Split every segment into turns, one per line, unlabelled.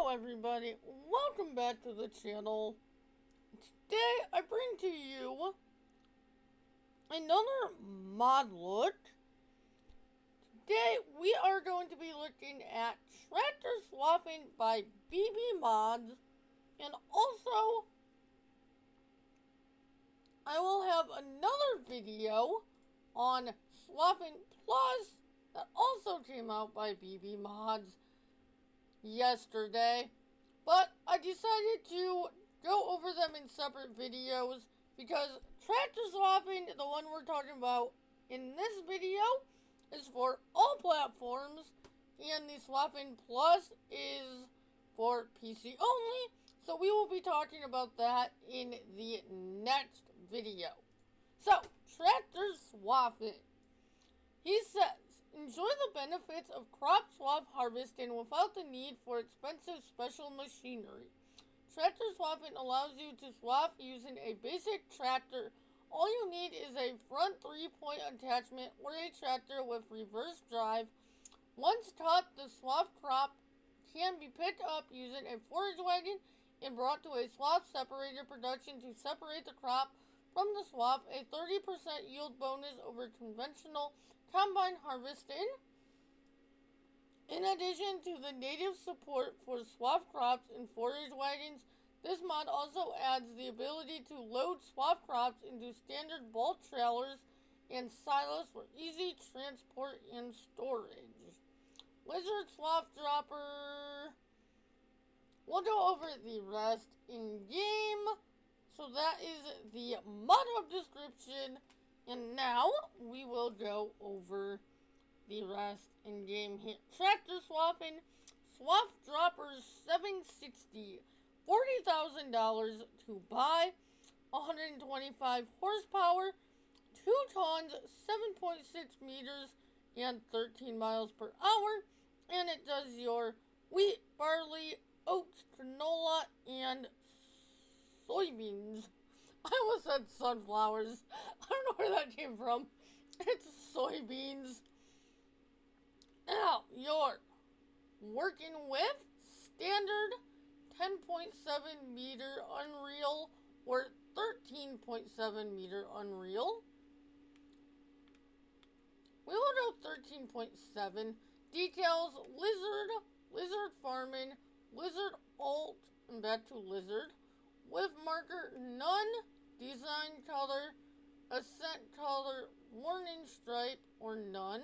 Hello everybody, welcome back to the channel. Today I bring to you another mod look. Today we are going to be looking at Tractor Swathing by BB Mods, and also I will have another video on Swathing Plus that also came out by BB Mods yesterday, but I decided to go over them in separate videos because Tractor Swathing, the one we're talking about in this video, is for all platforms, and the Swathing Plus is for PC only, so we will be talking about that in the next video. So, Tractor Swathing. He says, enjoy the benefits of crop swath harvesting without the need for expensive special machinery. Tractor Swathing allows you to swath using a basic tractor. All you need is a front 3-point attachment or a tractor with reverse drive. Once taught, the swath crop can be picked up using a forage wagon and brought to a swath separator production to separate the crop from the swath, a 30% yield bonus over conventional combine harvesting. In addition to the native support for swath crops and forage wagons, this mod also adds the ability to load swath crops into standard bulk trailers and silos for easy transport and storage. Lizard swath dropper. We'll go over the rest in game. So that is the mod hub description. And now we will go over the rest in game here. Tractor Swathing, Swath Droppers 760, $40,000 to buy, 125 horsepower, 2 tons, 7.6 meters, and 13 miles per hour. And it does your wheat, barley, oats, canola, and soybeans. I almost said sunflowers. I don't know where that came from. It's soybeans. Now, you're working with standard 10.7 meter Unreal or 13.7 meter Unreal. We will go 13.7. Details, lizard farming, lizard alt, and back to lizard. With marker, none. Design color, accent color, warning stripe, or none.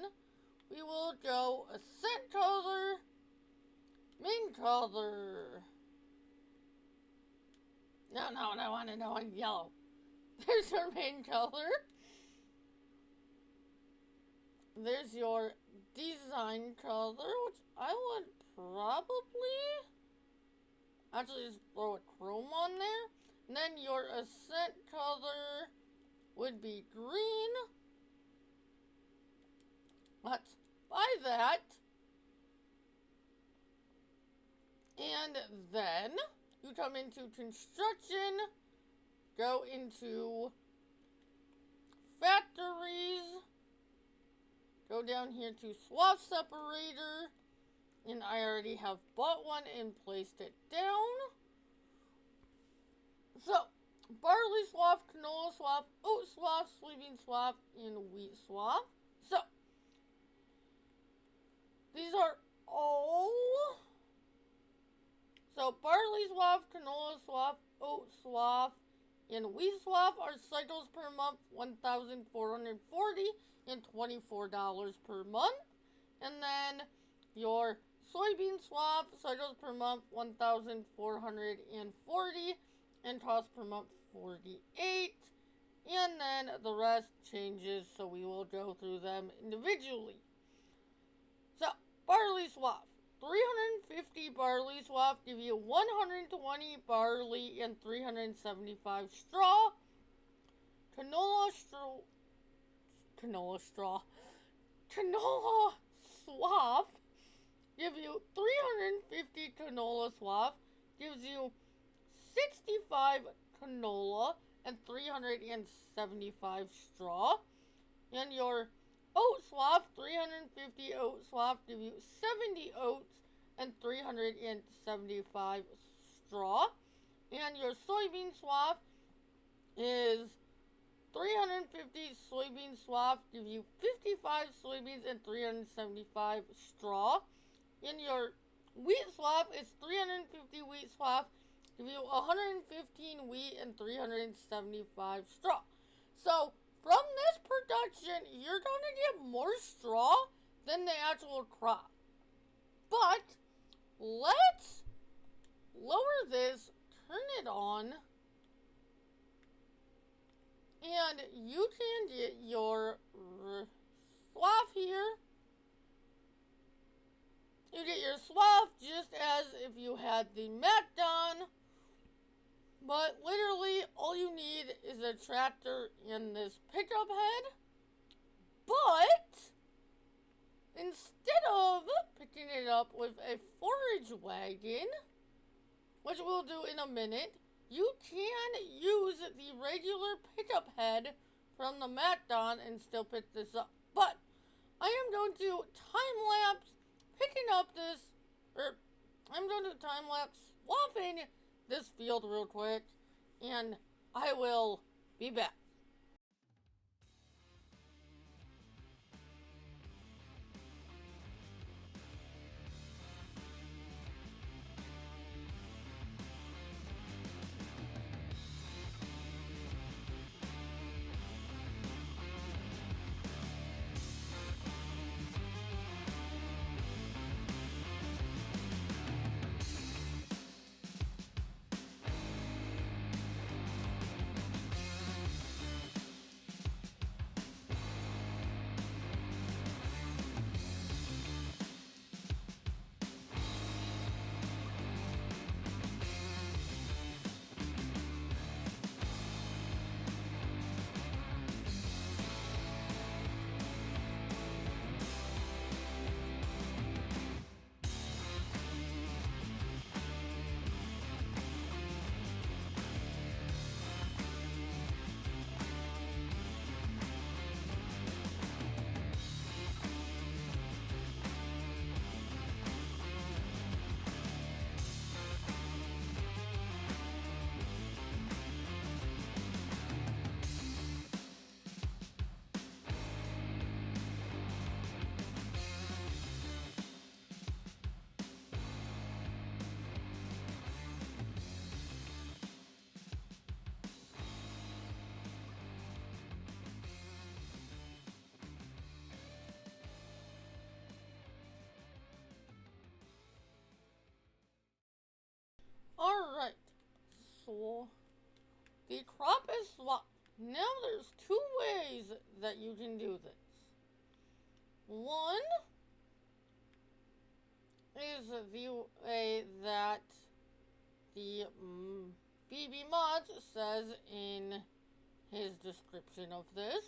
We will go accent color, main color. No, I want to know in yellow. There's your main color. There's your design color, which I would probably actually just throw a chrome on there. And then your accent color would be green. Let's buy that. And then you come into construction, go into factories, go down here to swath separator, and I already have bought one and placed it down. So, barley swath, canola swath, oat swath, soybean swath, and wheat swath. So, these are all. So, barley swath, canola swath, oat swath, and wheat swath are cycles per month, 1,440 and $24 per month. And then your soybean swath, cycles per month, 1,440 and cost per month, 48. And then the rest changes, so we will go through them individually. So, barley swath. 350 barley swath give you 120 barley and 375 straw. Canola swath give you 350 canola swath, gives you 65 canola and 375 straw. And your oat swath, 350 oat swath, give you 70 oats and 375 straw. And your soybean swath is 350 soybean swath, give you 55 soybeans and 375 straw. And your wheat swath is 350 wheat swath, give you 115 wheat and 375 straw. So, from this production, you're going to get more straw than the actual crop. But, let's lower this, turn it on, and you can get your swath here. You get your swath just as if you had the mat done. But literally, all you need is a tractor and this pickup head. But, instead of picking it up with a forage wagon, which we'll do in a minute, you can use the regular pickup head from the Matdon and still pick this up. But, I am going to time-lapse picking up this, I'm going to time-lapse swathing this field real quick, and I will be back. Alright, so the crop is swapped. Now there's two ways that you can do this. One is the way that the BB Mods says in his description of this.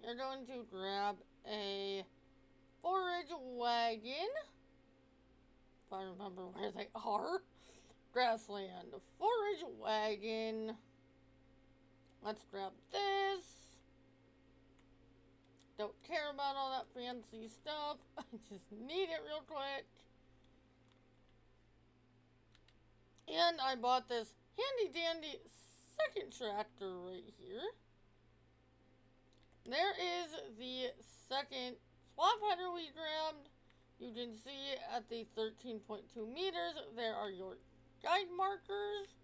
You're going to grab a forage wagon, if I remember where they are. Grassland forage wagon. Let's grab this. Don't care about all that fancy stuff. I just need it real quick. And I bought this handy dandy second tractor right here. There is the second swath header we grabbed. You can see at the 13.2 meters, there are your guide markers.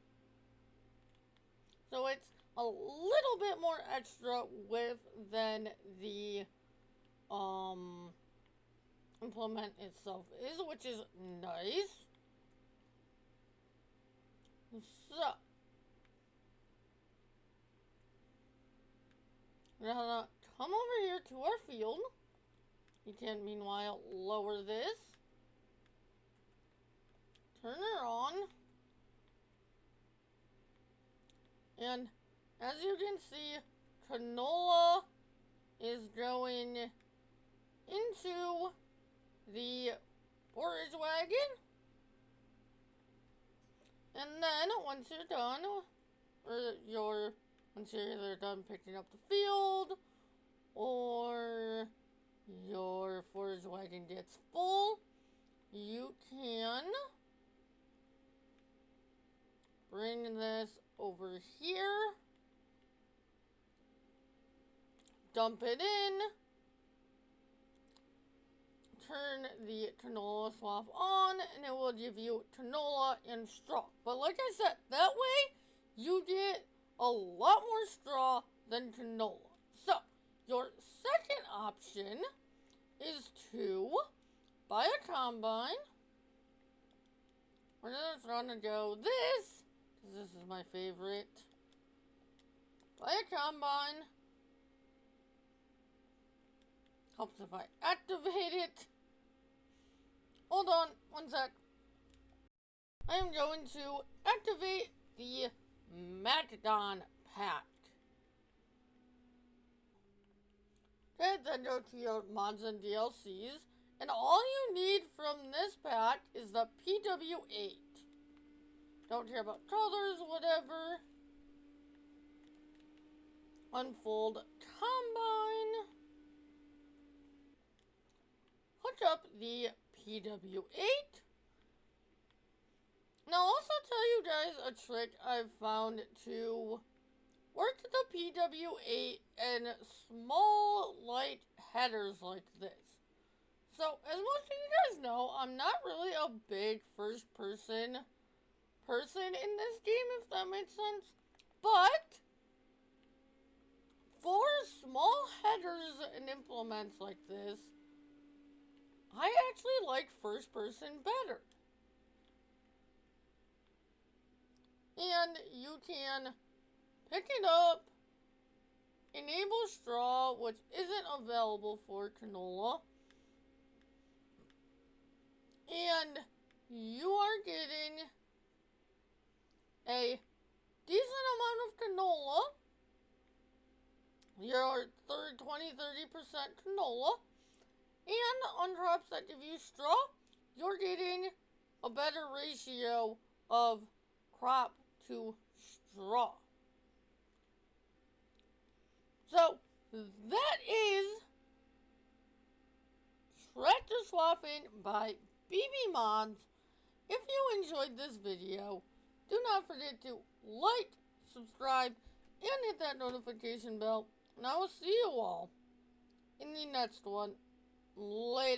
So it's a little bit more extra width than the implement itself is, which is nice. So we're gonna come over here to our field. You can meanwhile lower this, turn her on, and as you can see, canola is going into the forage wagon. And then once you're done, once you're either done picking up the field, or your forage wagon gets full, you can bring this over here. Dump it in. Turn the canola swap on, and it will give you canola and straw. But like I said, that way you get a lot more straw than canola. So, your second option is to buy a combine. We're gonna go this, because this is my favorite. Buy a combine. Helps if I activate it. Hold on, one sec. I am going to activate the Macdon pack. Okay, then go to your mods and DLCs. And all you need from this pack is the PW8. Don't care about colors, whatever. Unfold combine. Hook up the PW8. Now, I'll also tell you guys a trick I've found to work the PW8 in small, light headers like this. So, as most of you guys know, I'm not really a big first-person person in this game, if that makes sense. But for small headers and implements like this, I actually like first-person better. And you can pick it up, enable straw, which isn't available for canola, and you are getting a decent amount of canola, your 20-30% canola, and on crops that give you straw, you're getting a better ratio of crop to straw. So, that is Tractor Swathing by BB Mods. If you enjoyed this video, do not forget to like, subscribe, and hit that notification bell. And I will see you all in the next one. Later.